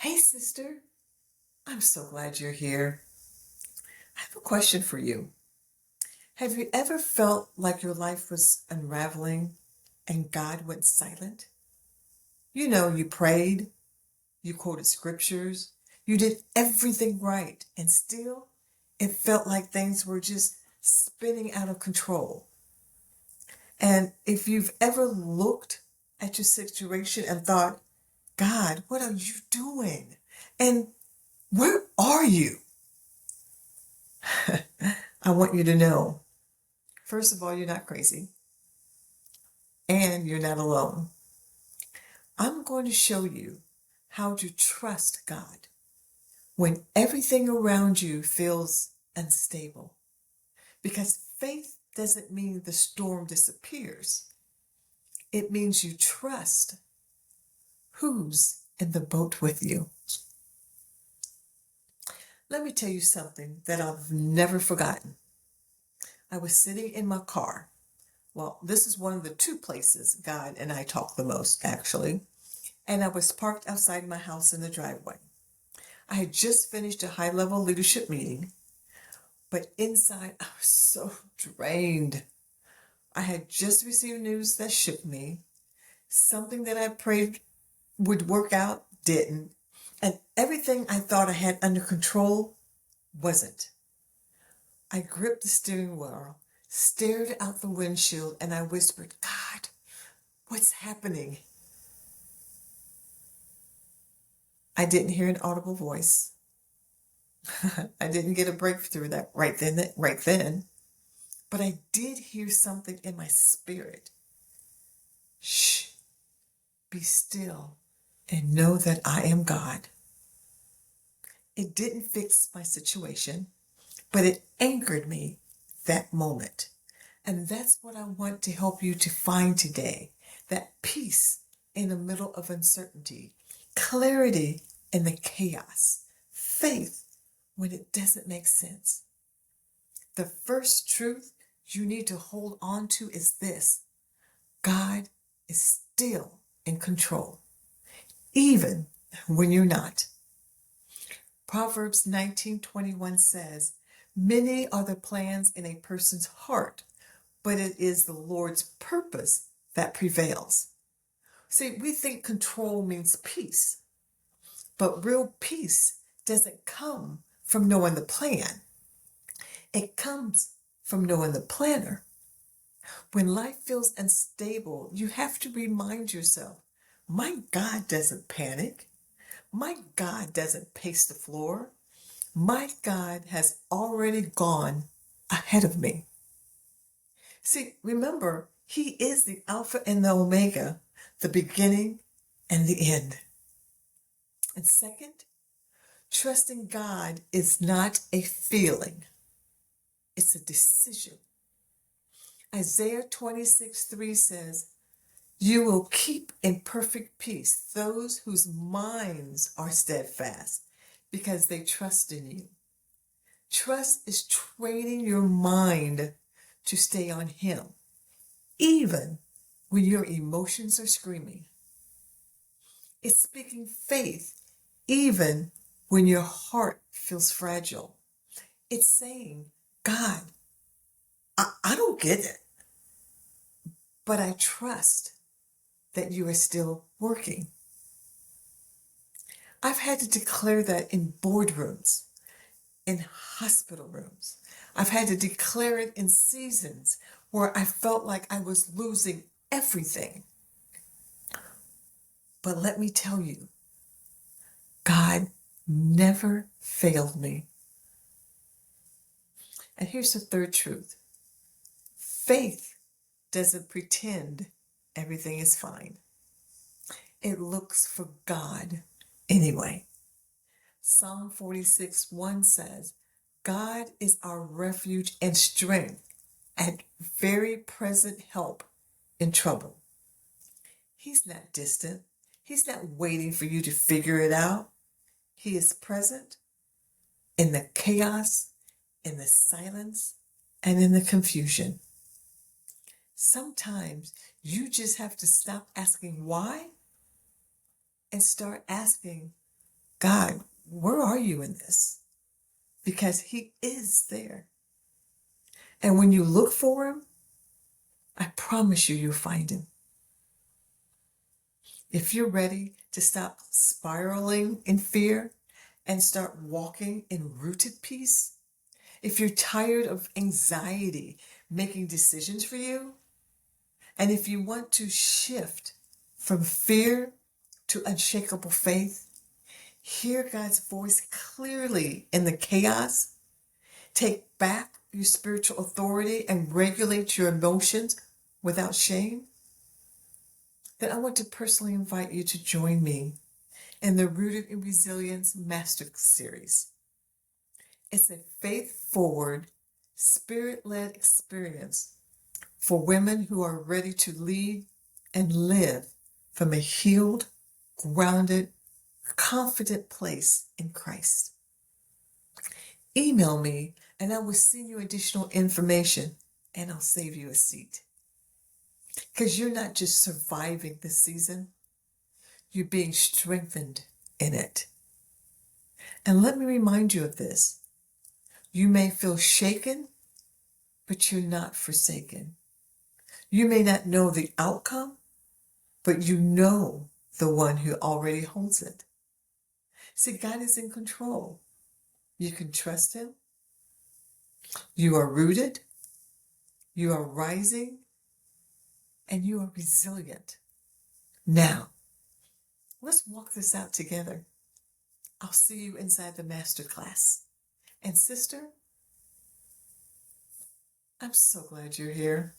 Hey, sister, I'm so glad you're here. I have a question for you. Have you ever felt like your life was unraveling and God went silent? You prayed, you quoted scriptures, you did everything right, and still it felt like things were just spinning out of control. And if you've ever looked at your situation and thought, God, what are you doing? And where are you? I want you to know, first of all, you're not crazy and you're not alone. I'm going to show you how to trust God when everything around you feels unstable. Because faith doesn't mean the storm disappears. It means you trust who's in the boat with you. Let me tell you something that I've never forgotten. I was sitting in my car. Well, this is one of the two places God and I talk the most, actually. And I was parked outside my house in the driveway. I had just finished a high-level leadership meeting, but inside I was so drained. I had just received news that shook me. Something that I prayed would work out didn't. And everything I thought I had under control wasn't. I gripped the steering wheel, stared out the windshield, and I whispered, God, what's happening? I didn't hear an audible voice. I didn't get a breakthrough that right then, but I did hear something in my spirit. Shh, be still and know that I am God. It didn't fix my situation, but it anchored me that moment. And that's what I want to help you to find today. That peace in the middle of uncertainty, clarity in the chaos, faith when it doesn't make sense. The first truth you need to hold on to is this: God is still in control, even when you're not. Proverbs 19:21 says, many are the plans in a person's heart, but it is the Lord's purpose that prevails. See, we think control means peace, but real peace doesn't come from knowing the plan. It comes from knowing the planner. When life feels unstable, you have to remind yourself, my God doesn't panic. My God doesn't pace the floor. My God has already gone ahead of me. See, remember, He is the Alpha and the Omega, the beginning and the end. And second, trusting God is not a feeling, it's a decision. Isaiah 26:3 says, you will keep in perfect peace those whose minds are steadfast because they trust in you. Trust is training your mind to stay on Him, even when your emotions are screaming. It's speaking faith, even when your heart feels fragile. It's saying, God, I don't get it, but I trust that you are still working. I've had to declare that in boardrooms, in hospital rooms. I've had to declare it in seasons where I felt like I was losing everything. But let me tell you, God never failed me. And here's the third truth. Faith doesn't pretend everything is fine. It looks for God anyway. Psalm 46:1 says, God is our refuge and strength and very present help in trouble. He's not distant. He's not waiting for you to figure it out. He is present in the chaos, in the silence, and in the confusion. Sometimes you just have to stop asking why and start asking, God, where are you in this? Because he is there. And when you look for him, I promise you, you'll find him. If you're ready to stop spiraling in fear and start walking in rooted peace, if you're tired of anxiety making decisions for you, and if you want to shift from fear to unshakable faith, hear God's voice clearly in the chaos, take back your spiritual authority, and regulate your emotions without shame, then I want to personally invite you to join me in the Rooted in Resilience Masterclass Series. It's a faith-forward, spirit-led experience for women who are ready to lead and live from a healed, grounded, confident place in Christ. Email me and I will send you additional information and I'll save you a seat. Because you're not just surviving this season, you're being strengthened in it. And let me remind you of this. You may feel shaken, but you're not forsaken. You may not know the outcome, but you know the one who already holds it. See, God is in control. You can trust him. You are rooted. You are rising. And you are resilient. Now, let's walk this out together. I'll see you inside the masterclass. And sister, I'm so glad you're here.